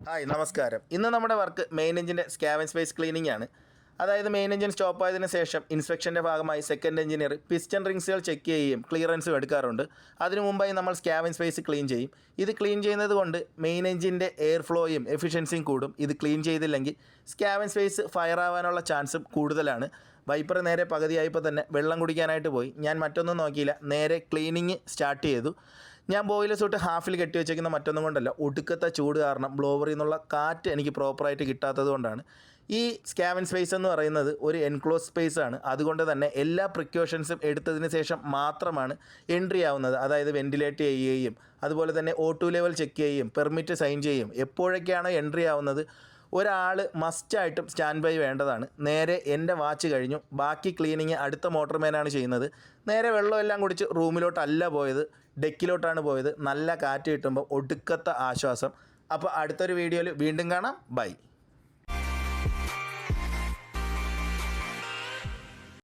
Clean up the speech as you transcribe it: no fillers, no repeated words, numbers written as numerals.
Hi നമസ്കാരം. ഇന്ന് നമ്മുടെ വർക്ക് മെയിൻ എഞ്ചിൻ്റെ സ്കാവൻ സ്പേസ് ക്ലീനിങ് ആണ്. അതായത് മെയിൻ എഞ്ചിൻ സ്റ്റോപ്പ് ആയതിനു ശേഷം ഇൻസ്പെക്ഷൻ്റെ ഭാഗമായി സെക്കൻഡ് എഞ്ചിനീയർ പിസ്റ്റൺ റിങ്സുകൾ ചെക്ക് ചെയ്യുകയും ക്ലിയറൻസും എടുക്കാറുണ്ട്. അതിനു മുമ്പായി നമ്മൾ സ്കാവൻ സ്പേസ് ക്ലീൻ ചെയ്യും. ഇത് ക്ലീൻ ചെയ്യുന്നത് കൊണ്ട് മെയിൻ എഞ്ചിൻ്റെ എയർ ഫ്ലോയും എഫിഷ്യൻസിയും കൂടും. ഇത് ക്ലീൻ ചെയ്തില്ലെങ്കിൽ സ്കാവൻ സ്പേസ് ഫയർ ആവാനുള്ള ചാൻസും കൂടുതലാണ്. വൈപ്പർ നേരെ പകുതിയായപ്പോൾ തന്നെ വെള്ളം കുടിക്കാനായിട്ട് പോയി. ഞാൻ മറ്റൊന്നും നോക്കിയില്ല, നേരെ ക്ലീനിങ് സ്റ്റാർട്ട് ചെയ്തു. ഞാൻ ബോയിലർ സൂട്ട് ഹാഫിൽ കെട്ടി വെച്ചേക്കുന്ന മറ്റൊന്നും കൊണ്ടല്ല, ഒടുക്കത്തെ ചൂട് കാരണം ബ്ലോവറിൽ നിന്നുള്ള കാറ്റ് എനിക്ക് പ്രോപ്പറായിട്ട് കിട്ടാത്തത് കൊണ്ടാണ്. ഈ സ്കാവൻ സ്പേസ് എന്ന് പറയുന്നത് ഒരു എൻക്ലോസ് സ്പേസ് ആണ്. അതുകൊണ്ട് തന്നെ എല്ലാ പ്രിക്കോഷൻസും എടുത്തതിന് ശേഷം മാത്രമാണ് എൻട്രി ആവുന്നത്. അതായത് വെൻറ്റിലേറ്റ് ചെയ്യുകയും അതുപോലെ തന്നെ O2 ലെവൽ ചെക്ക് ചെയ്യുകയും പെർമിറ്റ് സൈൻ ചെയ്യും. എപ്പോഴൊക്കെയാണോ എൻട്രി ആവുന്നത് ഒരാൾ മസ്റ്റായിട്ടും സ്റ്റാൻഡ് ബൈ വേണ്ടതാണ്. നേരെ എൻ്റെ വാച്ച് കഴിഞ്ഞു, ബാക്കി ക്ലീനിങ് അടുത്ത മോട്ടർമാനാണ് ചെയ്യുന്നത്. നേരെ വെള്ളമെല്ലാം കുടിച്ച് റൂമിലോട്ടല്ല പോയത്, ഡെക്കിലോട്ടാണ് പോയത്. നല്ല കാറ്റ് കിട്ടുമ്പോൾ ഒടുക്കത്തെ ആശ്വാസം. അപ്പോൾ അടുത്തൊരു വീഡിയോയിൽ വീണ്ടും കാണാം. ബൈ.